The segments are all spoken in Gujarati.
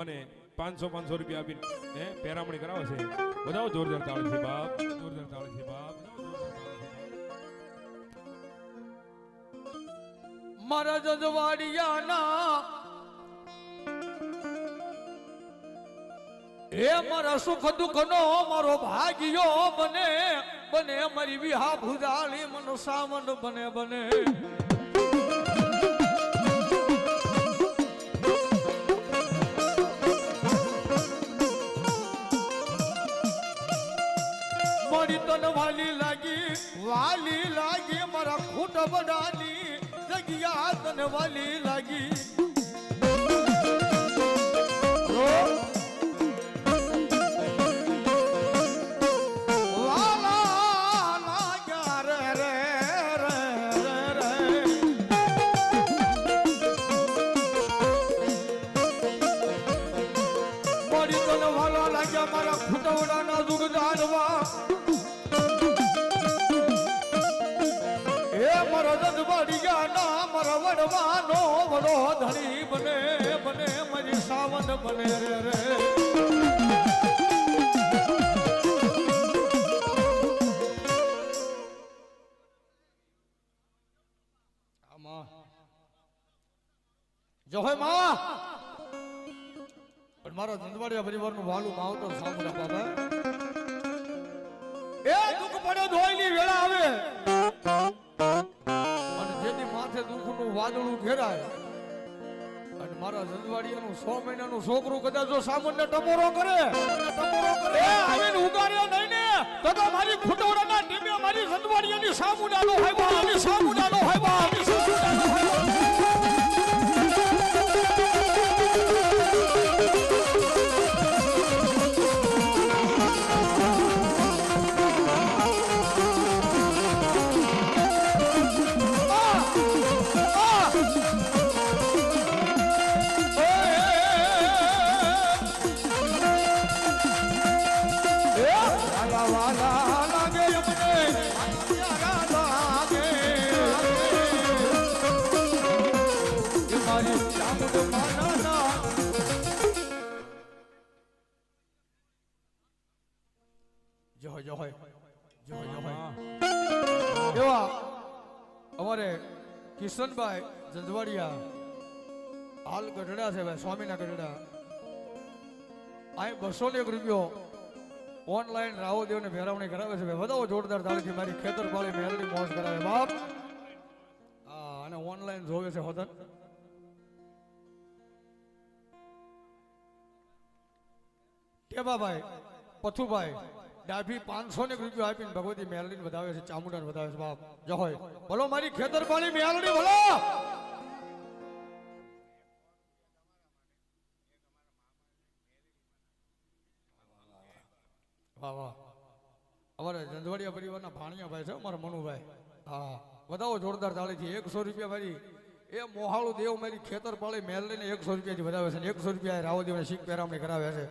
અને 500 રૂપિયા આપીને પેરામણી કરાવે છે. બધાઓ જોરદાર તાળી છે બાપ, જોરદાર તાળી છે બાપ, મારા જજવાડિયાના એ મારા સુખ દુઃખ નો મારો ભાગ્યો બને બને મારી વિહા ભુજાલી મનો સાવન બને બને મારી તન વાલી લાગી મારા ખૂટ બડાની જગ્યા તને વાલી લાગી મારા ખૂટવડાના દુઃખ જાણવા એ મારો જજવાડિયા ના મારા વડવાનો વડો ધણી બને બને મારી સાવન બને રે આમાં જોહે માં પણ મારો જંદવાડિયા પરિવારનું વાલું માવતર સામુડા બાબા એ દુઃખ પડે ધોઈની વેળા આવે અને જેની માથે દુઃખનું વાદળું ઘેરાય અને મારા જંદવાડિયાનું 100 મહિનાનું છોકરું કદાચ જો સામાન્ય ટપોરો કરે એ આવીને ઉગાડ્યા નહીં ને તો મારી ખુટવડાના ટીમે મારી જંદવાડિયાની સામુડાનો હાયબા અને સામુડાનો હાયબા અને સામુડાનો હાયબા અમારે કિશનભાઈ જંજવાડિયા હાલ ગઢડા છે ભાઈ સ્વામીના ગઢડા અહીં 201 રૂપિયો ઓનલાઈન રાવદેવ ને ફેરવણી કરાવે છે ભાઈ વધાવો જોરદાર તાળીથી મારી ખેતર પાળી મેલડી મોજ કરાવે બાપ અને ઓનલાઈન જોવે છે હોતન ટેબાભાઈ પથુભાઈ ડાભી 500 રૂપિયા આપીને ભગવતી મેલડીને વધાવે છે ચામુંડાને વધાવે છે બાપ જહોય બોલો મારી ખેતર પાણી મેલડી બોલો વાહ વાહ અમારે જંજવાડિયા પરિવારના ભાણિયા ભાઈ છે અમારા મનુભાઈ હા વધાવો જોરદાર તાળીથી 100 રૂપિયા મારી એ મોહાળું દેવ મારી ખેતર પાળી મેલડીને 100 રૂપિયાથી વધાવે છે 100 રૂપિયા રાવદેવને શીખ પેરામણી કરાવે છે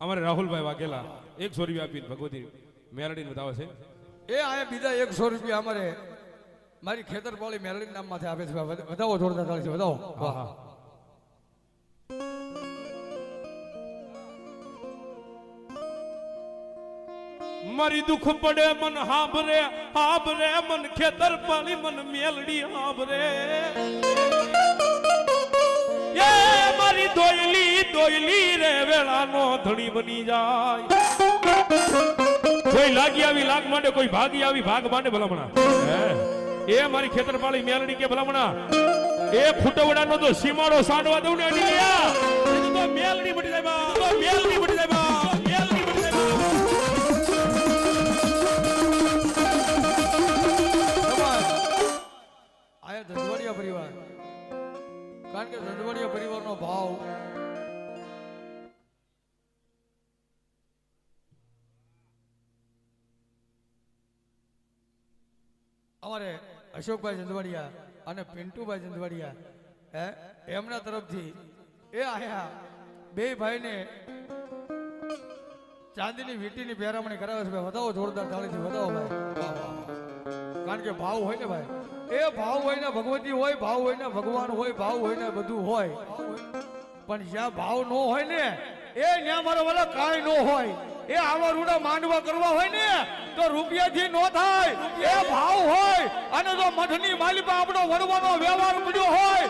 અમારે રાહુલભાઈ વાઘેલા 100 રૂપિયા આપીને ભગવતી મેલડીને વધાવે છે. એ આયા બીજા 100 રૂપિયા અમારે મારી ખેતર પાળી મેલડી નામ માંથી આપે છે વધાવો જોરદાર તાળી છે વધાવો વાહ મારી દુઃખ પડે મન હાબરે હાબરે મન ખેતર પાળી મન મેલડી હાબરે એ મારી દોયલી રે વેળાનો ધણી બની જાય કોઈ લાગી આવી લાગ માટે કોઈ ભાગી આવી ભાગ માટે ભલામણા એ મારી ખેતર પાળી મેલડી કે ભલામણા એ ફૂટવડાનો તો સીમાડો સાડવા દઉં ને અડીલિયા તો મેલડી બની જાય બા તો મેલડી બની જાય બા મેલડી બની જાય આયા જંજવાડિયા પરિવાર કારણ કે જંજવાડિયા પરિવારનો ભાવ અમારે અશોકભાઈ જંજવાડિયા અને પિન્ટુભાઈ જંજવાડિયા એમના તરફથી એ આયા બે ભાઈને ચાંદીની વીટીની પહેરામણી કરાવે છે ભાઈ વધાવો જોરદાર તાળીથી વધાવો ભાઈ કારણ કે ભાવ હોય ને ભાઈ એ ભાવ હોય ને ભગવતી હોય ભાવ હોય ને ભગવાન હોય ભાવ હોય ને બધું હોય પણ જ્યાં ભાવ ન હોય ને એ ત્યાં મારા વાલા કાંઈ ન હોય. એ આવા રૂડા માંડવા કરવા હોય ને તો રૂપિયાથી ન થાય. એ ભાવ હોય અને જો મઠની માલિકા આપણો વડવાનો વ્યવહાર પડ્યો હોય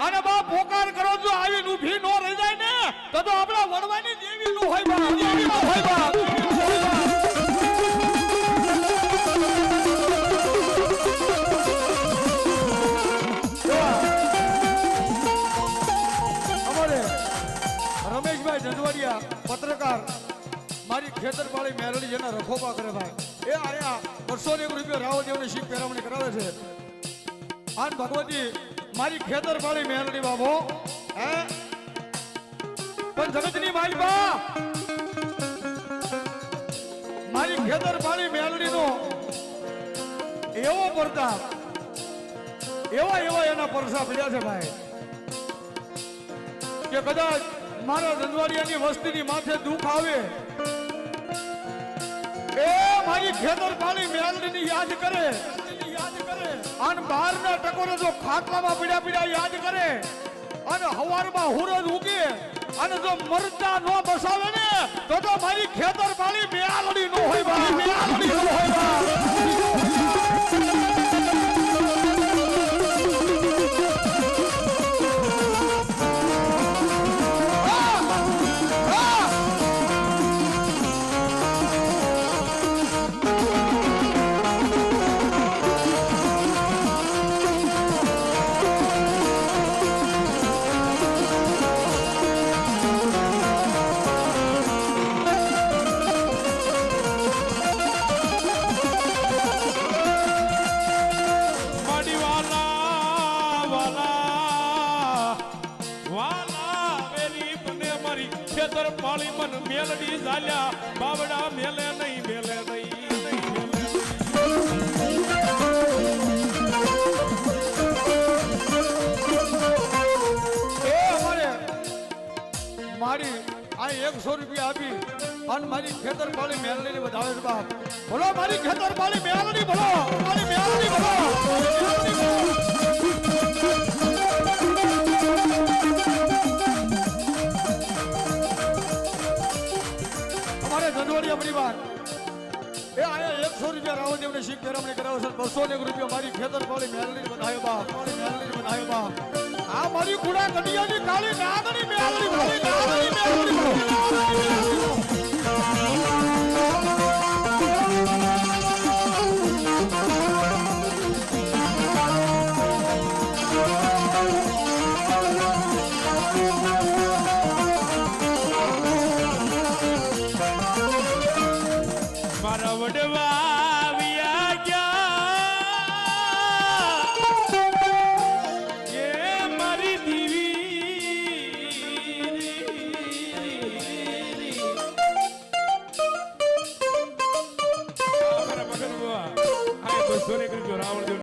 અને બા પોકાર કરો જો આવી ઊભી ન રહી જાય ને તો આપણા વડવાની દેવી નું હોય બા, દેવી નું હોય બા, દેવી નું હોય બા. અમારે રમેશભાઈ જંજવાડિયા પત્રકાર મારી ખેતરપાળી મેરડી જેના રખોપા કરે ભાઈ એ આયા 201 રૂપિયા રાવદેવની શીખ પેરામણી કરાવે છે. આન ભગવતી મારી ખેતરપાળી મેરડી બાબો હે પણ જગતની માલિકા મારી ખેતરપાળી મેરડીનો એવો પ્રતાપ એવા એના પરસા પડ્યા છે ભાઈ કે કદાચ મારા રંજવાડિયાની વસ્તીની માથે દુઃખ આવે એ મારી ખેતરપાળી મેલડીની યાદ કરે અને બહારના ટકોરે જો ખાટલામાં પડ્યા યાદ કરે અને હવારમાં હુરજ ઉગે અને જો મરચા નો બસાવે ને તો મારી ખેતરપાળી મેલડી નો હોય બા, મેલડી નો હોય બા. ખેતરપાળી મન મેલડી ઝાલ્યા બાવડા મેલે નહીં, મેલે નહીં, નહીં મેલે. એ અમારે મારી આ 100 રૂપિયા આપી અને મારી ખેતરપાળી મેલડીને વધાવે છે બાપ. બોલો મારી ખેતરપાળી મેલડી, બોલો મારી મેલડી, બોલો મેલડી, બોલો. જંજવાડિયા પરિવાર એ આયા 100 રૂપિયા રાવદેવને શીખ પેરામણી કરાવે છે. 201 રૂપિયા મારી ખેતરપાળી મેલડી બનાવ્યો બાપ, મારી મેલડી બનાવ્યો બાપ. આ મારી કુડા કડિયાની કાળી નાગણી મેલડી, મારી નાગણી મેલડી. મારા વડવા